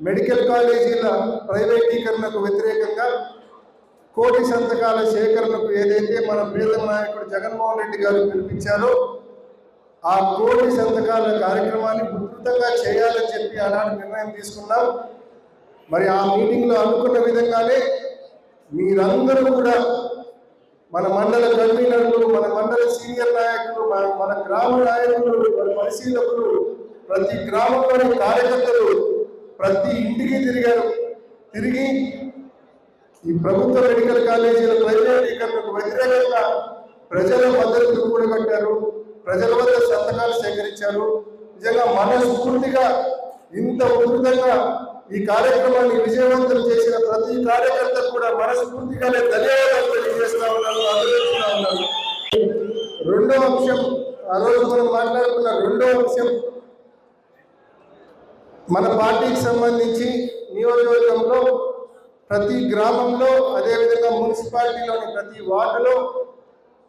Medical కాలేజీల ప్రైవేటీకరణకు వ్యతిరేకంగా కోటి సంతకాల సేకరణకు ఏదైతే మన ప్రియతమ నాయకుడు జగన్మోహన్ రెడ్డి గారు పిలిపించారో ఆ కోటి సంతకాల కార్యక్రమాన్ని విస్తృతంగా చేయాలని చెప్పి ఆనాడు నిర్ణయం తీసుకున్నాం. మరి ఆ మీటింగ్లో అనుకున్న విధంగానే మీరందరూ కూడా మన మండల కన్వీనర్లు, మన మండల సీనియర్ నాయకులు, మన గ్రామ నాయకులు, మన పరిశీలకులు, ప్రతి గ్రామంలోని కార్యకర్తలు ప్రతి ఇంటికి తిరిగి ఈ ప్రభుత్వ మెడికల్ కాలేజీల ప్రైవేటీకరణకు వ్యతిరేకంగా ప్రజల మద్దతు కూడగట్టారు, ప్రజల వద్ద సంతకాలు సేకరించారు. నిజంగా మనస్ఫూర్తిగా ఇంత ఉధృతంగా ఈ కార్యక్రమాన్ని విజయవంతం చేసిన ప్రతి కార్యకర్త కూడా మనస్ఫూర్తిగానే ధన్యవాదాలు తెలియజేస్తా ఉన్నాను, అభినందిస్తా ఉన్నాను. రెండో అంశం, ఆ రోజు మనం మాట్లాడుకున్న రెండో అంశం, మన పార్టీకి సంబంధించి నియోజకవర్గంలో ప్రతి గ్రామంలో అదేవిధంగా మున్సిపాలిటీలోని ప్రతి వార్డులో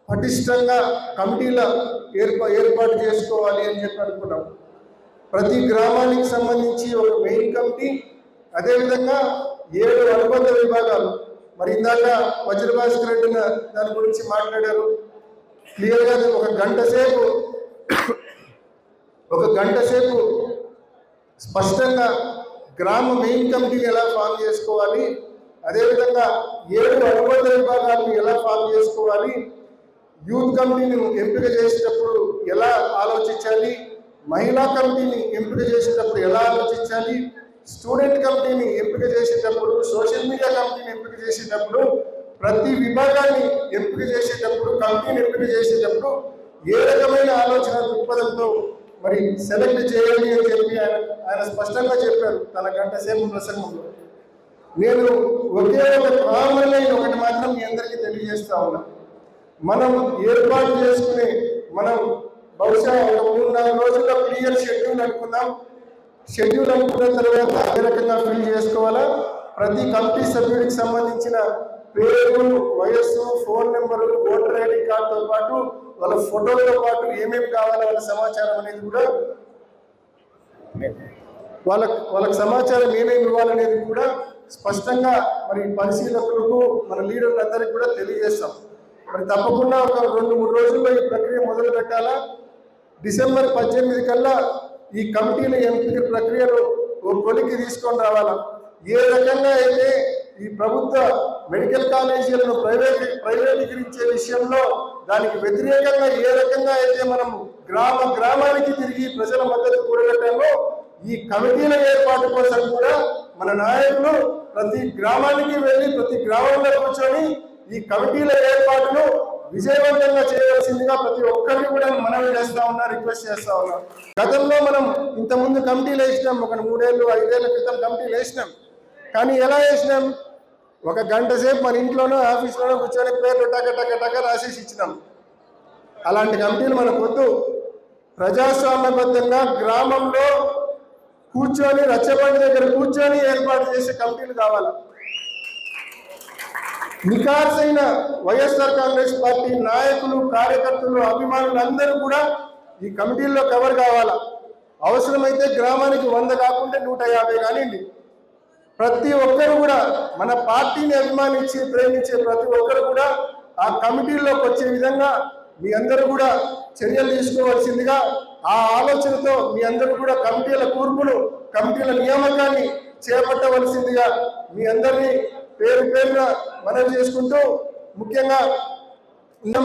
పటిష్టంగా కమిటీల ఏర్పాటు చేసుకోవాలి అని చెప్పి అనుకున్నాం. ప్రతి గ్రామానికి సంబంధించి ఒక మెయిన్ కమిటీ, అదేవిధంగా 7 అనుబంధ విభాగాలు. మరి ఇందాక వజ్రభాస్కర్ రెడ్డి దాని గురించి మాట్లాడారు క్లియర్గా. ఒక గంట సేపు స్పష్టంగా గ్రామ మెయిన్ కమిటీని ఎలా ఫామ్ చేసుకోవాలి, అదేవిధంగా 7 అనుబంధ విభాగాలను ఎలా ఫామ్ చేసుకోవాలి, యూత్ కమిటీని ఎంపిక చేసేటప్పుడు ఎలా ఆలోచించాలి, మహిళా కమిటీని ఎంపిక చేసేటప్పుడు ఎలా ఆలోచించాలి, స్టూడెంట్ కమిటీని ఎంపిక చేసేటప్పుడు, సోషల్ మీడియా కమిటీని ఎంపిక చేసేటప్పుడు, ప్రతి విభాగాన్ని ఎంపిక చేసేటప్పుడు, కమిటీని ఎంపిక చేసేటప్పుడు ఏ రకమైన ఆలోచన దృక్పథంతో మరి సెలెక్ట్ చేయాలి అని చెప్పి ఆయన స్పష్టంగా చెప్పారు తన గంట సేపు ప్రసంగంలో. నేను ఒకే ఒక కామన్ లైన్ ఒకటి మాత్రం మీ అందరికీ తెలియజేస్తా ఉన్నా. మనం ఏర్పాటు చేసుకునే బహుశా ఒక 3-4 రోజుల్లో క్లియర్ షెడ్యూల్ అనుకుందాం. షెడ్యూల్ అనుకున్న తర్వాత ఏ రకంగా ఫిల్ చేసుకోవాలా, ప్రతి కమిటీ సభ్యుడికి సంబంధించిన పేరు, వయస్సు, ఫోన్ నెంబరు, ఓటర్ ఐడి కార్డుతో పాటు వాళ్ళ ఫోటోలతో పాటు ఏమేమి కావాలో వాళ్ళ సమాచారం అనేది కూడా వాళ్ళకి సమాచారం ఏమేమి ఇవ్వాలనేది కూడా స్పష్టంగా మరి పరిశీలకులకు, మన లీడర్లందరికీ కూడా తెలియజేస్తాం. మరి తప్పకుండా ఒక 2-3 రోజుల్లో ఈ ప్రక్రియ మొదలు పెట్టాలా. డిసెంబర్ 18 కల్లా ఈ కమిటీల ఎంపిక ప్రక్రియను ఒక కొలికి తీసుకొని రావాలా. ఏ రకంగా అయితే ఈ ప్రభుత్వ మెడికల్ కాలేజీలను ప్రైవేటీకరించే విషయంలో దానికి వ్యతిరేకంగా ఏ రకంగా అయితే మనం గ్రామానికి తిరిగి ప్రజల మద్దతు కూడగట్టామో, ఈ కమిటీల ఏర్పాటు కోసం కూడా మన నాయకులు ప్రతి గ్రామానికి వెళ్ళి ప్రతి గ్రామంలో కూర్చొని ఈ కమిటీల ఏర్పాటును విజయవంతంగా చేయవలసిందిగా ప్రతి ఒక్కరిని కూడా మనవి చేస్తా ఉన్నా, రిక్వెస్ట్ చేస్తా ఉన్నా. గతంలో మనం ఇంతకుముందు కమిటీలు వేసినాం, ఒక 3-5 ఏళ్ల క్రితం కమిటీలు వేసినాం. కానీ ఎలా వేసినాం? ఒక గంట సేపు మన ఇంట్లోనో ఆఫీస్లోనో కూర్చొని పేర్లు టక రాసేసి ఇచ్చినాం. అలాంటి కమిటీలు మనకు వద్దు. ప్రజాస్వామ్యబద్ధంగా గ్రామంలో కూర్చొని, రచ్చబండి దగ్గర కూర్చొని ఏర్పాటు చేసే కమిటీలు కావాలి. నికార్సైన వైఎస్ఆర్ కాంగ్రెస్ పార్టీ నాయకులు, కార్యకర్తలు, అభిమానులు అందరూ కూడా ఈ కమిటీల్లో కవర్ కావాలా. అవసరమైతే గ్రామానికి 100 కాకుండా 150 కానివ్వండి. ప్రతి ఒక్కరు కూడా మన పార్టీని అభిమానించి ప్రేమించే ప్రతి ఒక్కరు కూడా ఆ కమిటీల్లోకి వచ్చే విధంగా మీ అందరూ కూడా చర్యలు తీసుకోవాల్సిందిగా, ఆ ఆలోచనతో మీ అందరూ కూడా కమిటీల కూర్పును, కమిటీల నియామకాన్ని చేపట్టవలసిందిగా మీ అందరినీ పేరున మనవి చేసుకుంటూ, ముఖ్యంగా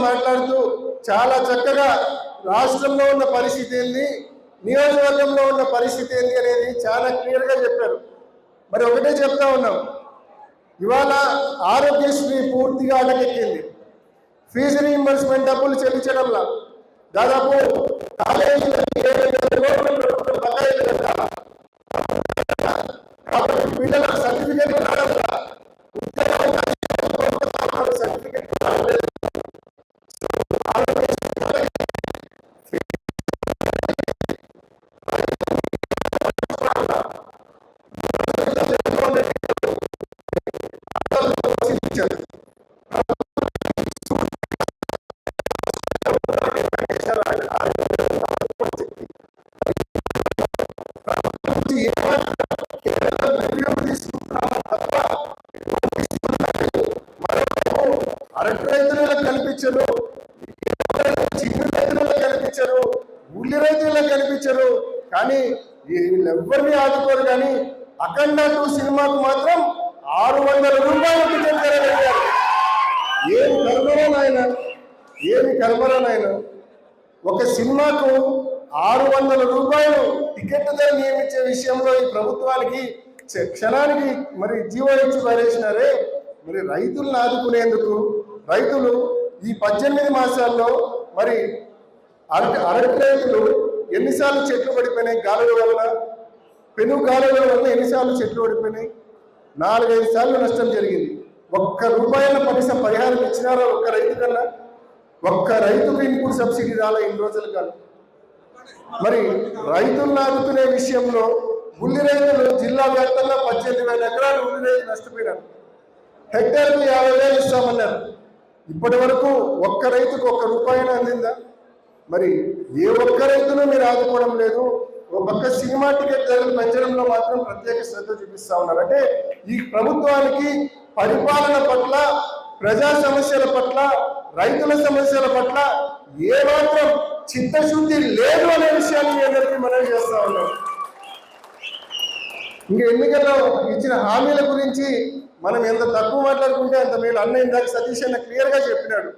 మాట్లాడుతూ చాలా చక్కగా రాష్ట్రంలో ఉన్న పరిస్థితి ఏంది, నియోజకవర్గంలో ఉన్న పరిస్థితి ఏంది అనేది చాలా క్లియర్గా చెప్పారు. మరి ఒకటే చెప్తా ఉన్నాం, ఇవాళ ఆరోగ్యశ్రీ పూర్తిగా అటకెక్కింది. ఫీజు రీయింబర్స్మెంట్ డబ్బులు చెల్లించడంలా దాదాపు పిల్లల సర్టిఫికేట్ రావడంలా, సర్టిఫికేట్ అఖండ 2 సినిమాకు మాత్రం 600 రూపాయలు టికెట్ ధర పెట్టారు. ఏమి కర్మరా నాయన, ఏమి కర్మరా నాయన. ఒక సినిమాకు 600 రూపాయలు టికెట్ ధర నియమించే విషయంలో ఈ ప్రభుత్వానికి క్షణానికి మరి జీవో ఇచ్చి పారేసినారే. మరి రైతులను ఆదుకునేందుకు రైతులు ఈ 18 మాసాల్లో మరి అరటి రైతులు ఎన్నిసార్లు చెట్లు పడిపోయినాయి గాలుల వల్ల, పెను గాలుల వల్ల ఎన్నిసార్లు చెట్లు పడిపోయినాయి? 4-5 సార్లు నష్టం జరిగింది. ₹1 పరిహారం ఇచ్చినారో ఒక్క రైతు కన్నా? ఒక్క రైతుకు ఇన్పుట్ సబ్సిడీ రాలే ఇన్ని రోజులు కాదు. మరి రైతులను ఆదుకునే విషయంలో ఉల్లి రైతులు జిల్లా వ్యాప్తంగా 18,000 ఎకరాలు ఉల్లి రైతులు నష్టపోయినారు. హెక్టార్కు 50,000 ఇస్తామన్నారు. ఇప్పటి వరకు ఒక్క రైతుకు ₹1 అందిందా? మరి ఏ ఒక్క రైతును మీరు ఆదుకోవడం లేదు. ఒక పక్క సినిమా టికెట్ ధరలు పెంచడంలో మాత్రం ప్రత్యేక శ్రద్ధ చూపిస్తా ఉన్నారు. అంటే ఈ ప్రభుత్వానికి పరిపాలన పట్ల, ప్రజా సమస్యల పట్ల, రైతుల సమస్యల పట్ల ఏమాత్రం చిత్తశుద్ధి లేదు అనే విషయాన్ని మీ అందరికీ మనం చేస్తా ఉన్నాం. ఇంకా ఎన్నికల్లో ఇచ్చిన హామీల గురించి మనం ఎంత తక్కువ మాట్లాడుకుంటే అంత మేలు. అన్న ఇందాక సతీష్ అన్న క్లియర్గా చెప్పినాడు.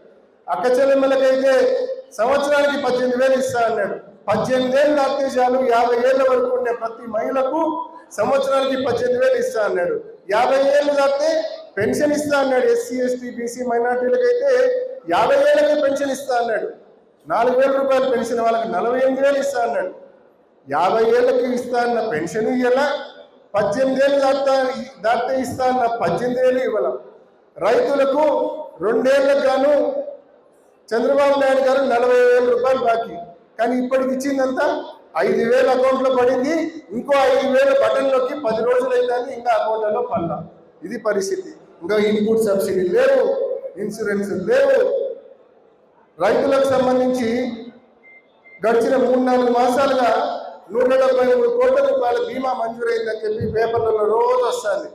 అక్క చెల్లెమ్మలకైతే సంవత్సరానికి 18,000 ఇస్తా అన్నాడు. 18 ఏళ్ళు దాటితే చాలు 50 ఏళ్ళ వరకు ఉండే ప్రతి మహిళకు సంవత్సరానికి 18,000 ఇస్తా అన్నాడు. 50 ఏళ్ళు దాటితే పెన్షన్ ఇస్తా అన్నాడు. ఎస్సీ, ఎస్టీ, బీసీ మైనార్టీలకైతే 50 ఏళ్ళకే పెన్షన్ ఇస్తా అన్నాడు. 4,000 రూపాయల పెన్షన్ వాళ్ళకి 48,000 ఇస్తా అన్నాడు. 50 ఏళ్ళకి ఇస్తా అన్న పెన్షన్ ఇవ్వాల, 18 ఏళ్ళు దాటితే ఇస్తా అన్న 18,000 ఇవ్వాల. రైతులకు 2 ఏళ్ళకు గాను చంద్రబాబు నాయుడు గారు 40,000 రూపాయలు బాకీ. కానీ ఇప్పటికి ఇచ్చిందంతా 5,000 అకౌంట్లో పడింది. ఇంకో 5,000 బటన్లోకి 10 రోజులు అయిందని ఇంకా అకౌంట్లలో పడలా. ఇది పరిస్థితి. ఇంకా ఇన్పుట్ సబ్సిడీ లేవు, ఇన్సూరెన్స్ లేవు. రైతులకు సంబంధించి గడిచిన 3-4 మాసాలుగా 173 కోట్ల రూపాయల బీమా మంజూరైందని చెప్పి పేపర్లలో రోజు వస్తుంది.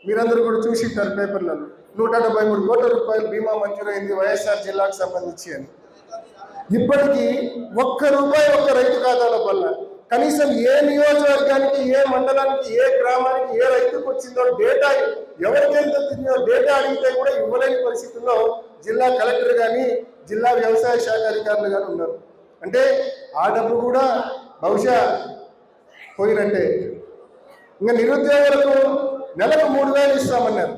మీరందరూ కూడా చూసింటారు పేపర్లలో. 173 కోట్ల రూపాయల బీమా మంజూరైంది వైఎస్ఆర్ జిల్లాకు సంబంధించి అని. ఇప్పటికీ ₹1 ఒక్క రైతు ఖాతాలో పల్ల. కనీసం ఏ నియోజకవర్గానికి, ఏ మండలానికి, ఏ గ్రామానికి, ఏ రైతుకు వచ్చిందో డేటా, ఎవరికి ఎంత తిందో డేటా అడిగితే కూడా ఇవ్వలేని పరిస్థితుల్లో జిల్లా కలెక్టర్ కానీ, జిల్లా వ్యవసాయ శాఖ అధికారులు కానీ ఉన్నారు. అంటే ఆ డబ్బు కూడా బహుశా పోయినట్టే. ఇంకా నిరుద్యోగులకు నెలకు 3,000 ఇస్తామన్నారు.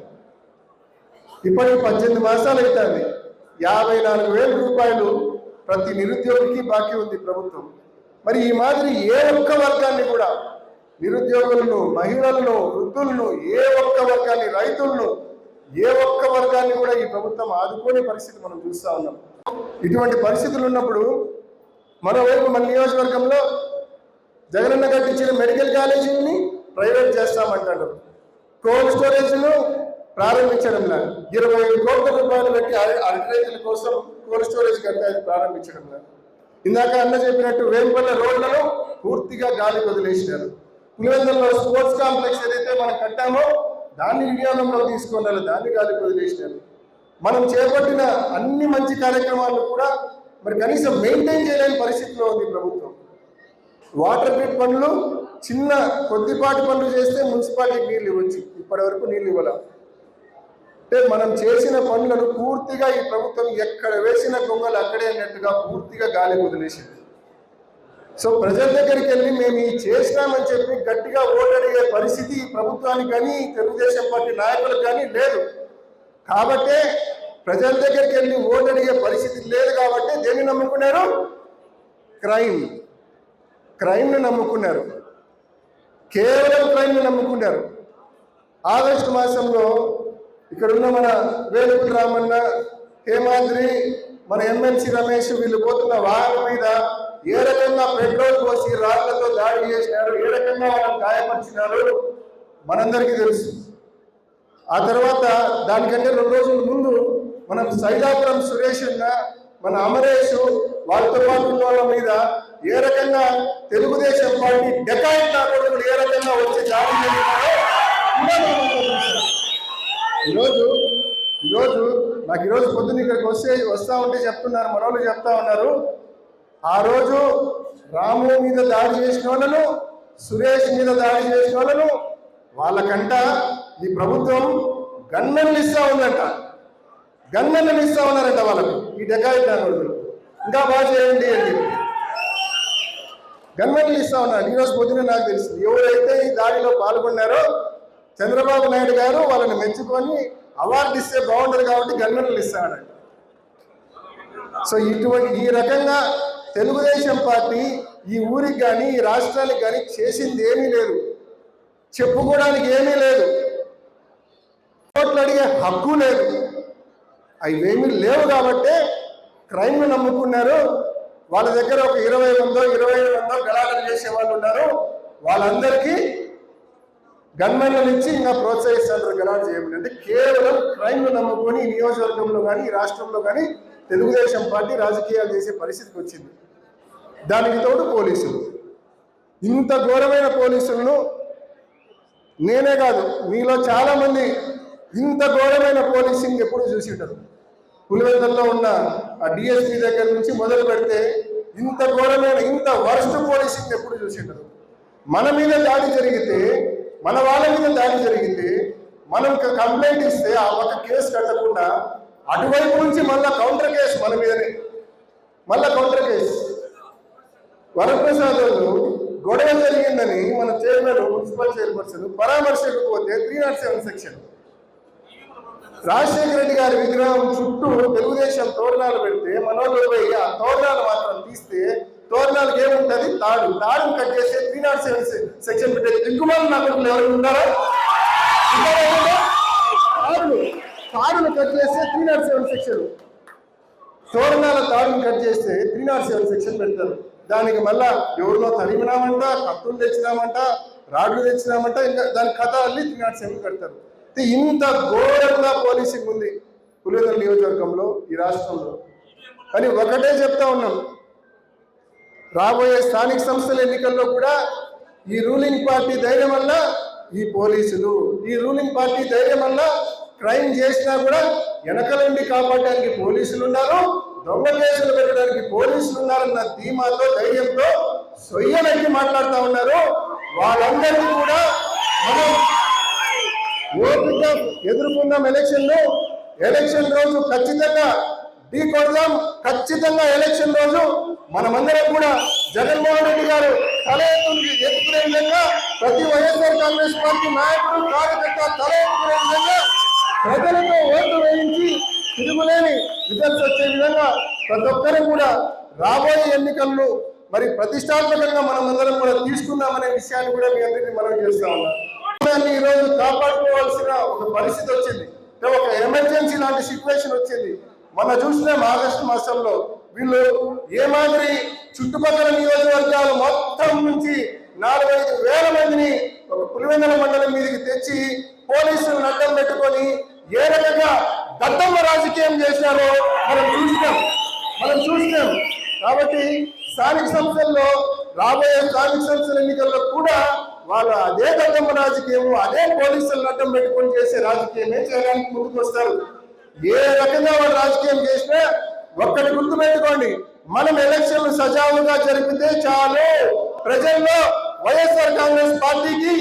ఇప్పటికి 18 మాసాలు అవుతుంది. 54,000 రూపాయలు ప్రతి నిరుద్యోగికి బాకీ ఉంది ప్రభుత్వం. మరి ఈ మాదిరి ఏ ఒక్క వర్గాన్ని కూడా, నిరుద్యోగులను, మహిళలను, వృద్ధులను, ఏ ఒక్క వర్గాన్ని, రైతులను, ఏ ఒక్క వర్గాన్ని కూడా ఈ ప్రభుత్వం ఆదుకోని పరిస్థితి మనం చూస్తూ ఉన్నాం. ఇటువంటి పరిస్థితులు ఉన్నప్పుడు మరోవైపు మన నియోజకవర్గంలో జగనన్న కట్టించిన మెడికల్ కాలేజీని ప్రైవేట్ చేస్తామంటాడు. కోల్డ్ స్టోరేజ్ను ప్రారంభించడంలా 25 కోట్ల రూపాయలు పెట్టి అరటి రైతుల కోసం కోల్డ్ స్టోరేజ్ కట్టాలి ప్రారంభించడంలా. ఇందాక అన్న చెప్పినట్టు వేంపల్లె రోడ్లను పూర్తిగా గాలి వదిలేసినారు. పులివెందులలో స్పోర్ట్స్ కాంప్లెక్స్ ఏదైతే మనం కట్టామో దాన్ని వినియోగంలో తీసుకున్నారు, దాన్ని గాలి వదిలేసినారు. మనం చేపట్టిన అన్ని మంచి కార్యక్రమాలను కూడా మరి కనీసం మెయింటైన్ చేయలేని పరిస్థితిలో ఉంది ప్రభుత్వం. వాటర్ గ్రిడ్ పనులు చిన్న కొద్దిపాటి పనులు చేస్తే మున్సిపాలిటీకి నీళ్ళు ఇవ్వచ్చు, ఇప్పటి వరకు నీళ్ళు ఇవ్వాల. అంటే మనం చేసిన పనులను పూర్తిగా ఈ ప్రభుత్వం ఎక్కడ వేసిన గొంగలు అక్కడే అన్నట్టుగా పూర్తిగా గాలి వదిలేసింది. సో ప్రజల దగ్గరికి వెళ్ళి మేము ఈ చేసినామని చెప్పి గట్టిగా ఓటు అడిగే పరిస్థితి ఈ ప్రభుత్వానికి కానీ, తెలుగుదేశం పార్టీ నాయకులకు కానీ లేదు. కాబట్టే ప్రజల దగ్గరికి వెళ్ళి ఓటు అడిగే పరిస్థితి లేదు. కాబట్టి దేన్ని నమ్ముకున్నారు? క్రైమ్ని నమ్ముకున్నారు. కేవలం క్రైమ్ని నమ్ముకున్నారు. ఆగస్టు మాసంలో ఇక్కడున్న మన వేలుపుల రామన్న, హేమాద్రి, మన ఎమ్మెల్సీ రమేష్ వీళ్ళు పోతున్న వాహనం మీద ఏ రకంగా పెట్రోల్ పోసి రాళ్లతో దాడి చేసినారు, ఏ రకంగా వాళ్ళని గాయపరిచినారు మనందరికీ తెలుసు. ఆ తర్వాత దానికంటే 2 రోజుల ముందు మనం సైదాపురం సురేష్ అన్న, మన అమరేష్, వాళ్ళతో పాటు ఉన్న వాళ్ళ మీద ఏ రకంగా తెలుగుదేశం పార్టీ డెకాయిట్ నాయకులు ఏ రకంగా వచ్చి దాడి చేస్తున్నారో ఈరోజు నాకు ఈరోజు పొద్దున్న ఇక్కడికి వస్తా ఉంటే చెప్తున్నారు, మరోళ్ళు చెప్తా ఉన్నారు. ఆ రోజు రాము మీద దాడి చేసిన వాళ్ళను, సురేష్ మీద దాడి చేసిన వాళ్ళను వాళ్ళకంట ఈ ప్రభుత్వం గన్మెన్లు ఇస్తా ఉందంట, గన్మెన్లు ఇస్తా ఉన్నారంట వాళ్ళకి. ఈ డెకాయిట్ నాయకులు ఇంకా బాగా చేయండి అని గన్మెన్లు ఇస్తా ఉన్నారు. ఈరోజు పొద్దున నాకు తెలిసింది, ఎవరైతే ఈ దాడిలో పాల్గొన్నారో చంద్రబాబు నాయుడు గారు వాళ్ళని మెచ్చుకొని అవార్డు ఇస్తే బాగుంటుంది కాబట్టి గన్మెన్లు ఇస్తాడంట. సో ఈ రకంగా తెలుగుదేశం పార్టీ ఈ ఊరికి కానీ ఈ రాష్ట్రానికి కానీ చేసింది ఏమీ లేదు, చెప్పుకోవడానికి ఏమీ లేదు, ఓట్లు అడిగే హక్కు లేదు. అవేమీ లేవు కాబట్టే క్రైమ్ను నమ్ముకున్నారు. వాళ్ళ దగ్గర ఒక 20 మందో 25 మందో గలాటలు చేసే వాళ్ళు ఉన్నారు. వాళ్ళందరికీ గన్మెన్లను ఇచ్చి ఇంకా ప్రోత్సహిస్తారు గలాట చేయమని. అంటే కేవలం క్రైమ్ను నమ్ముకొని ఈ నియోజకవర్గంలో కానీ ఈ రాష్ట్రంలో కానీ తెలుగుదేశం పార్టీ రాజకీయాలు చేసే పరిస్థితికి వచ్చింది. దానికి తోడు పోలీసులు, ఇంత ఘోరమైన పోలీసులను నేనే కాదు మీలో చాలా మంది ఇంత ఘోరమైన పోలీసింగ్ ఎప్పుడు చూసి ఉంటారు. పులివెందుల్లో ఉన్న ఆ డిఎస్పీ దగ్గర నుంచి మొదలు పెడితే ఇంత ఘోరమైన ఇంత వర్స్ట్ పోలీసింగ్ ఎప్పుడు చూసి ఉంటారు. మన మీద దాడి జరిగితే, మన వాళ్ళ మీద దాడి జరిగితే మనం కంప్లైంట్ ఇస్తే ఆ ఒక కేసు కట్టకుండా అటువైపు నుంచి మళ్ళా కౌంటర్ కేసు మన మీదనే, మళ్ళా కౌంటర్ కేసు. వరప్రసాద్ వాళ్ళు గొడవ జరిగిందని మన చైర్మన్ మున్సిపల్ చైర్పర్సన్ పరామర్శకు పోతే 307 సెక్షన్. రాజశేఖర రెడ్డి గారి విగ్రహం చుట్టూ తెలుగుదేశం తోరణాలు పెడితే మనోళ్ళు పోయి ఆ తోరణాలు మాత్రం తీస్తే తోరణాలకు ఏముంటుంది, తాడును కట్ చేస్తే 307 సెక్షన్ పెట్టే దిగ్గుమాల నాయకులు ఎవరు ఉన్నారా? తాడును కట్ చేస్తే 307 సెక్షన్, తోరణాల తాడును కట్ చేస్తే 307 సెక్షన్ పెడతారు. దానికి మళ్ళా ఎవరినో తరిమినామంట, కత్తులు తెచ్చినామంట, రాడ్లు తెచ్చినామంట, ఇంకా దాని కథ అల్లి 307 కడతారు. ఇంత ఘోరంగా పోలీసింగ్ ఉంది పులివెందుల నియోజకవర్గంలో ఈ రాష్ట్రంలో. కానీ ఒకటే చెప్తా ఉన్నాం, రాబోయే స్థానిక సంస్థల ఎన్నికల్లో కూడా ఈ రూలింగ్ పార్టీ ధైర్యం వల్ల ఈ పోలీసులు, ఈ రూలింగ్ పార్టీ ధైర్యం వల్ల క్రైమ్ చేసినా కూడా వెనకలండి కాపాడడానికి పోలీసులు ఉన్నారు, దొంగ కేసులు పెట్టడానికి పోలీసులు ఉన్నారన్న ధీమాతో ధైర్యంతో సొయ్యనకి మాట్లాడుతూ ఉన్నారు. వాళ్ళందరినీ కూడా మనం ఓపికగా ఎదుర్కొన్నాం. ఎలక్షన్ రోజు ఖచ్చితంగా ఢీ కొడదాం. ఖచ్చితంగా ఎలక్షన్ రోజు మనమందరం కూడా జగన్మోహన్ రెడ్డి గారు తల ఎత్తుకునే విధంగా, ప్రతి వైఎస్ఆర్ కాంగ్రెస్ పార్టీ నాయకుడు కార్యకర్త తల ఎత్తుకునే విధంగా ప్రజలతో ఓట్లు వేయించి తిరుగులేని రిజల్ట్స్ వచ్చే విధంగా ప్రతి ఒక్కరూ కూడా రాబోయే ఎన్నికల్లో మరి ప్రతిష్టాత్మకంగా మనమందరం కూడా తీసుకుందామనే విషయాన్ని కూడా మీ అందరికీ మనం చేస్తా ఉన్నాం. ఈరోజు కాపాడుకోవాల్సిన ఒక పరిస్థితి వచ్చింది, ఒక ఎమర్జెన్సీ లాంటి సిచ్యువేషన్ వచ్చింది. మన చూసినాం ఆగస్టు మాసంలో వీళ్ళు ఏ మాదిరి చుట్టుపక్కల నియోజకవర్గాలు మొత్తం నుంచి 45,000 మందిని ఒక పులివెందుల మండలం మీదకి తెచ్చి పోలీసులను అడ్డం పెట్టుకొని ఏ రకంగా దత్తమ్మ రాజకీయం చేశారో మనం చూసినాం. కాబట్టి స్థానిక సంస్థల్లో రాబోయే స్థానిక సంస్థల ఎన్నికల్లో కూడా వాళ్ళు అదే దత్తమ్మ రాజకీయం, అదే పోలీసులను అడ్డం పెట్టుకొని చేసే రాజకీయమే చేయడానికి ముందుకు వస్తారు. ఏ రకంగా వాళ్ళు రాజకీయం చేసినా ఒక్కటి గుర్తుపెట్టుకోండి, మనం ఎలక్షన్లు సజావుగా జరిపితే చాలు. ప్రజల్లో వైఎస్ఆర్ కాంగ్రెస్ పార్టీకి,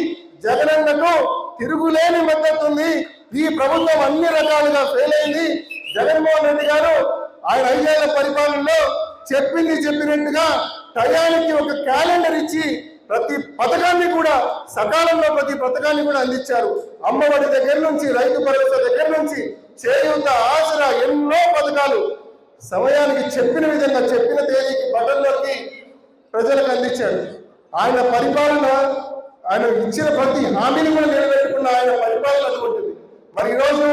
జగనన్నకు తిరుగులేని మద్దతు ఉంది. ఈ ప్రభుత్వం అన్ని రకాలుగా ఫెయిల్ అయింది. జగన్మోహన్ రెడ్డి గారు ఆయన 5 ఏళ్ల పరిపాలనలో చెప్పినట్టుగా టయానికి ఒక క్యాలెండర్ ఇచ్చి ప్రతి పథకాన్ని కూడా సకాలంలో ప్రతి పథకాన్ని కూడా అందించారు. అమ్మఒడి దగ్గర నుంచి, రైతు భరోసా దగ్గర నుంచి, చేయూత, ఆసరా, ఎన్నో పథకాలు సమయానికి చెప్పిన విధంగా చెప్పిన తేదీకి బటన్లోకి ప్రజలకు అందించాడు. ఆయన పరిపాలన, ఆయన ఇచ్చిన ప్రతి హామీని కూడా నిలబెట్టుకున్న ఆయన పరిపాలన అటువంటిది. మరి ఈరోజు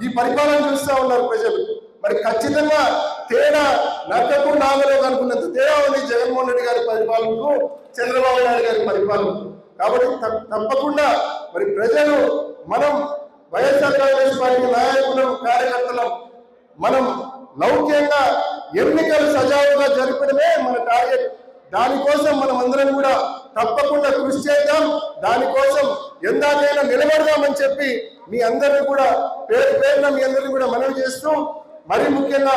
ఈ పరిపాలన చూస్తూ ఉన్నారు ప్రజలు. మరి ఖచ్చితంగా తేడా నక్కకు నాగలో అనుకున్నంత తేడా ఉంది జగన్మోహన్ రెడ్డి గారి పరిపాలనకు, చంద్రబాబు నాయుడు గారి పరిపాలనకు. కాబట్టి తప్పకుండా మరి ప్రజలు, మనం వైఎస్ఆర్ కాంగ్రెస్ పార్టీ నాయకులు, కార్యకర్తలు మనం లౌక్యంగా ఎన్నికలు సజావుగా జరపడమే మన టార్గెట్. దానికోసం మనం అందరం కూడా తప్పకుండా కృషి చేద్దాం. దానికోసం ఎందాకైనా నిలబడదామని చెప్పి మీ అందరినీ కూడా పేరున మీ అందరినీ కూడా మనవి చేస్తూ, మరి ముఖ్యంగా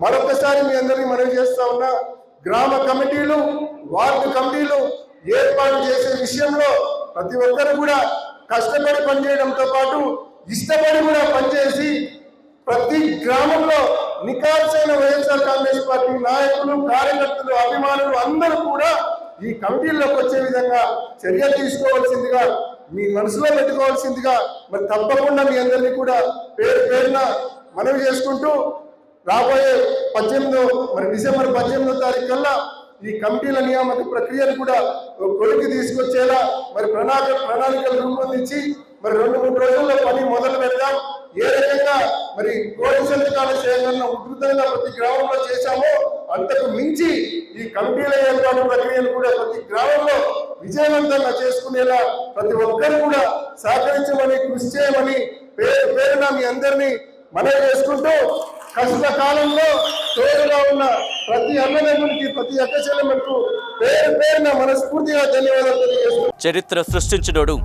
మరొకసారి మీ అందరినీ మనవి చేస్తా ఉన్నా, గ్రామ కమిటీలు, వార్డు కమిటీలు ఏర్పాటు చేసే విషయంలో ప్రతి ఒక్కరు కూడా కష్టపడి పనిచేయడంతో పాటు ఇష్టపడి కూడా పనిచేసి ప్రతి గ్రామంలో నికార్సైన వైఎస్ఆర్ కాంగ్రెస్ పార్టీ నాయకులు, కార్యకర్తలు, అభిమానులు అందరూ కూడా ఈ కమిటీల్లోకి వచ్చే విధంగా చర్యలు తీసుకోవాల్సిందిగా, మీ మనసులో పెట్టుకోవాల్సిందిగా మరి తప్పకుండా మీ అందరినీ కూడా పేరు పేరున మనవి చేసుకుంటూ రాబోయే డిసెంబర్ 18వ తారీఖు కల్లా ఈ కమిటీల నియామక ప్రక్రియను కూడా కొలికి తీసుకొచ్చేలా మరి ప్రణాళికలు రూపొందించి మరి 2-3 రోజుల్లో పని మొదలు పెడదాం. ఏ రకంగా మరి కోటి సంతకాల సేకరణ ఉధృతంగా ప్రతి గ్రామంలో చేశామో అంతకు మించి ఈ కమిటీల ఏర్పాటు ప్రక్రియను కూడా ప్రతి గ్రామంలో విజయవంతంగా చేసుకునేలా ప్రతి ఒక్కరు కూడా సహకరించమని, కృషి చేయమని పేరు పేరున మీ అందరినీ మనవి చేసుకుంటూ కష్టకాలంలో తోడుగా ఉన్న ప్రతి అన్నదమ్మునికి, ప్రతి అక్కచెల్లెమ్మకు పేరు పేరున మనస్ఫూర్తిగా ధన్యవాదాలు తెలియజేస్తున్నాను. చరిత్ర సృష్టించినోడు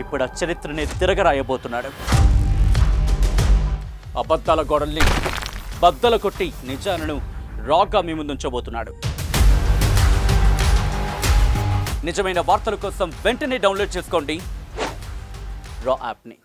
ఇప్పుడు ఆ చరిత్రని తిరగరాయబోతున్నాడు. అబద్ధాల గోడల్ని బద్దలు కొట్టి నిజాలను రాగా మీ ముందుంచబోతున్నాడు. నిజమైన వార్తల కోసం వెంటనే డౌన్లోడ్ చేసుకోండి రా యాప్ని.